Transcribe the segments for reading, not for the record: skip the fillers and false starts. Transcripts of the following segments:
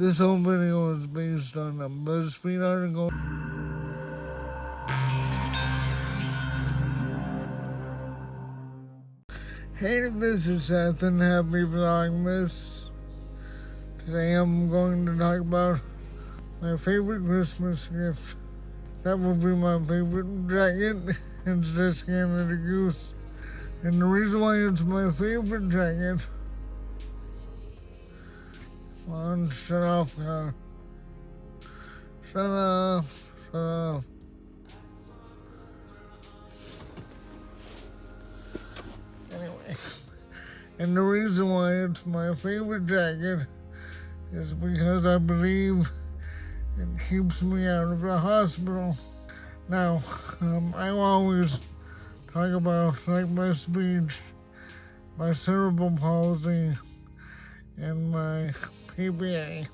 This whole video is based on a BuzzFeed article. Hey, this is Seth and happy Vlogmas. Today I'm going to talk about my favorite Christmas gift. That would be my favorite jacket. It's this Canada Goose. And the reason why it's my favorite jacket... Come on, shut off, car. Shut off. Anyway, and the reason why it's my favorite jacket is because I believe it keeps me out of the hospital. Now, I always talk about, like, my speech, my cerebral palsy, and my PPA.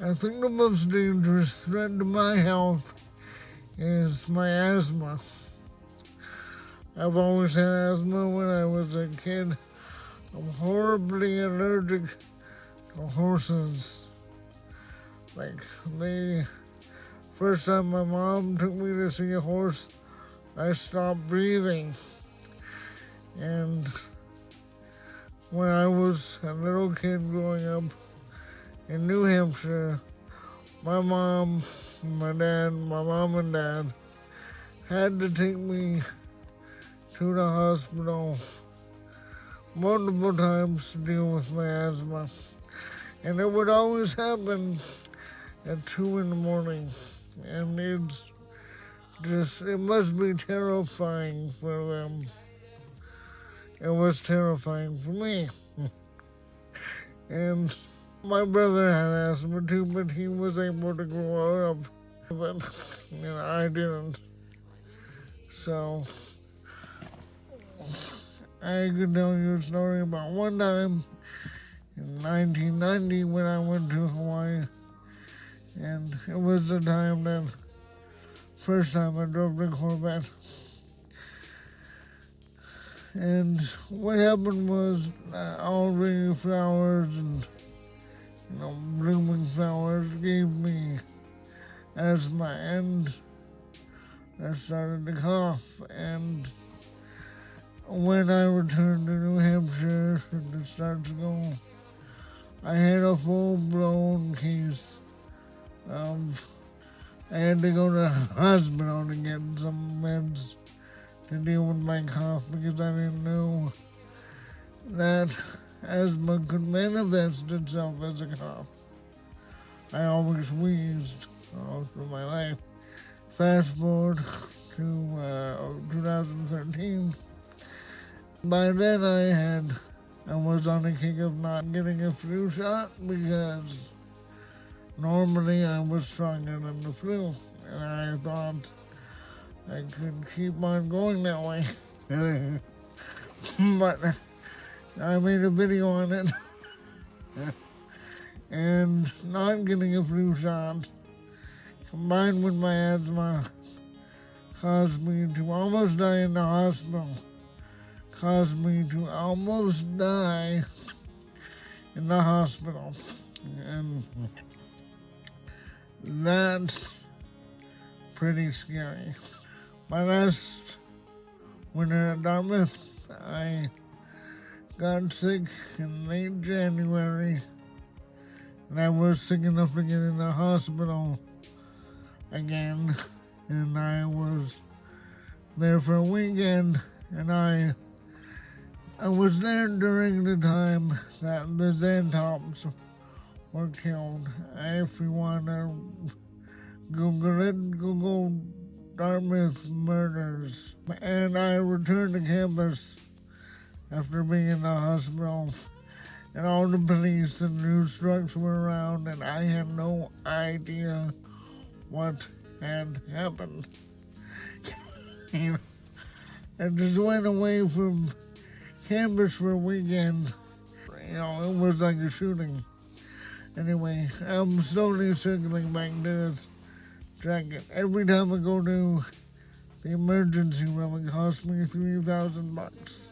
I think the most dangerous threat to my health is my asthma. I've always had asthma when I was a kid. I'm horribly allergic to horses. Like, the first time my mom took me to see a horse, I stopped breathing. And when I was a little kid growing up in New Hampshire, my mom and dad had to take me to the hospital multiple times to deal with my asthma. And it would always happen at 2 in the morning. And it must be terrifying for them. It was terrifying for me. And my brother had asthma too, but he was able to grow up. But, I didn't. So, I could tell you a story about one time in 1990 when I went to Hawaii. And it was the first time I drove the Corvette. And what happened was all the flowers and, blooming flowers gave me asthma, and I started to cough. And when I returned to New Hampshire and it started to go, I had a full-blown case of, I had to go to the hospital to get some meds to deal with my cough because I didn't know that asthma could manifest itself as a cough. I always wheezed all through my life. Fast forward to 2013. By then I was on a kick of not getting a flu shot because normally I was stronger than the flu. And I thought I could keep on going that way. But I made a video on it. And not getting a flu shot, combined with my asthma, caused me to almost die in the hospital. Caused me to almost die in the hospital. And that's pretty scary. My last winter at Dartmouth, I got sick in late January, and I was sick enough to get in the hospital again, and I was there for a weekend, and I was there during the time that the Xantops were killed. If you want to Google it, Google Dartmouth murders. And I returned to campus after being in the hospital, and all the police and news trucks were around, and I had no idea what had happened. I just went away from campus for a weekend. It was like a shooting. Anyway, I'm slowly circling back to this jacket. Every time I go to the emergency room, it costs me $3,000.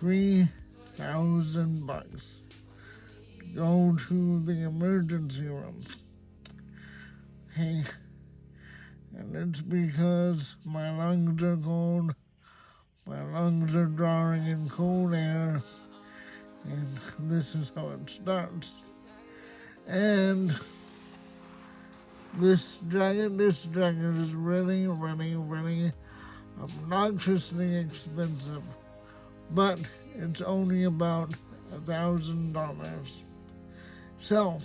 $3,000 go to the emergency room. Okay? And it's because my lungs are cold, my lungs are drawing in cold air, and this is how it starts. And this dragon is really, really, really obnoxiously expensive, but it's only about $1,000. So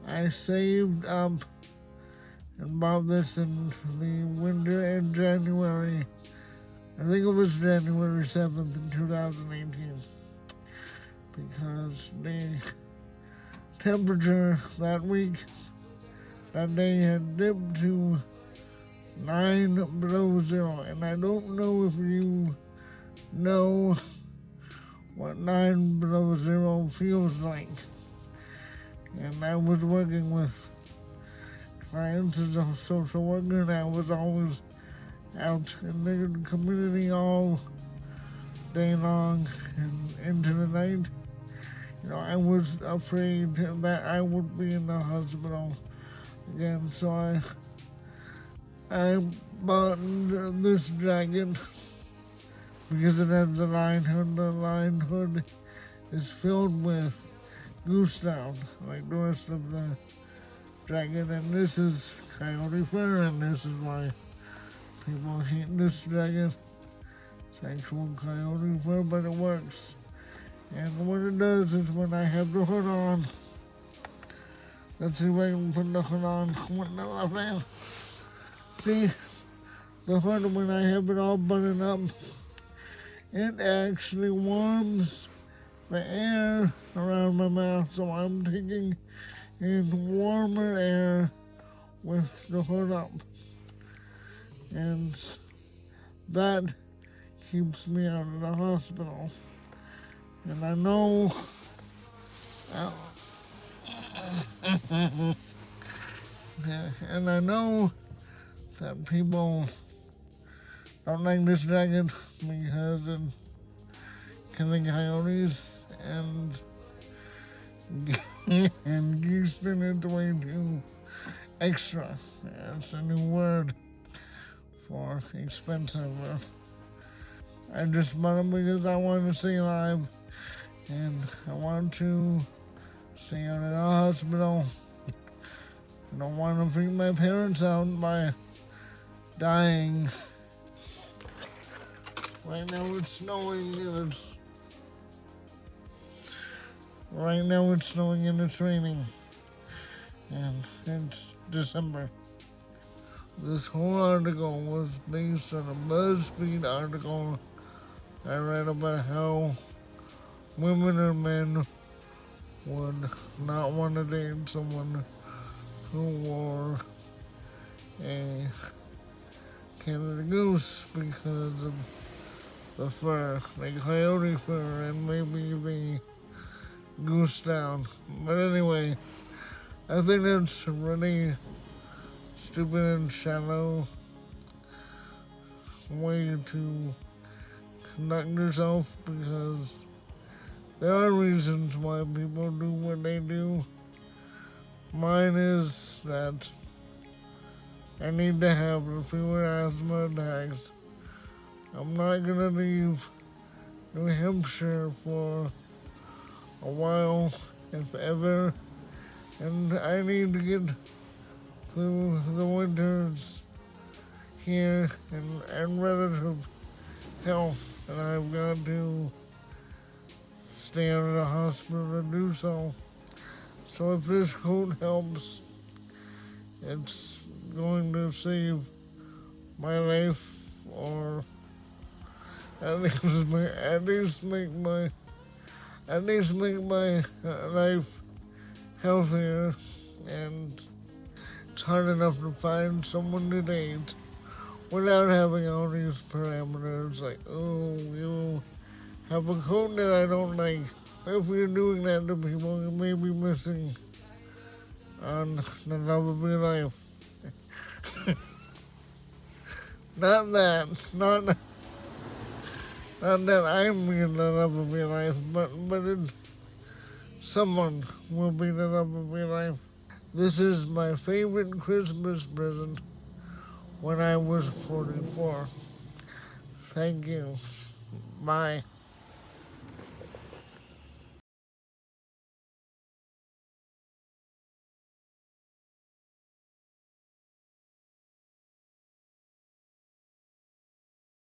I saved up and bought this in the winter in January. I think it was January 7th in 2018, because the temperature that day had dipped to 9 below zero. And I don't know if you know what 9 below zero feels like. And I was working with clients as a social worker, and I was always out in the community all day long and into the night. I was afraid that I would be in the hospital again, so I bought this jacket because it has a line hood. The line hood is filled with goose down, like the rest of the jacket, and this is coyote fur, and this is why people hate this jacket. It's actual coyote fur, but it works. And what it does is, when I have the hood on, let's see if I can put the hood on with the left hand. See, the hood, when I have it all buttoned up, it actually warms the air around my mouth, so I'm taking in warmer air with the hood up. And that keeps me out of the hospital. And I know that people don't like this jacket because it's killing coyotes and geese, and it's way too extra. It's a new word for expensive. I just bought them because I wanted to stay alive, and I want to stay out of the hospital. I don't want to freak my parents out by dying. Right now it's snowing, and it's raining, and it's December. This whole article was based on a BuzzFeed article I read about how women or men would not want to date someone who wore a Canada goose because of the fur, like coyote fur, and maybe the goose down. But anyway, I think that's really stupid and shallow way to conduct yourself, because there are reasons why people do what they do. Mine is that I need to have fewer asthma attacks. I'm not gonna leave New Hampshire for a while, if ever, and I need to get through the winters here and relative health, and I've got to stay out of the hospital to do so. So if this coat helps, it's going to save my life, or at least make my life healthier. And it's hard enough to find someone to date without having all these parameters, like, oh, you have a coat that I don't like. If you're doing that to people, you may be missing on the love of your life. Not that I'm in the love of your life, but someone will be the love of my life. This is my favorite Christmas present when I was 44. Thank you. Bye.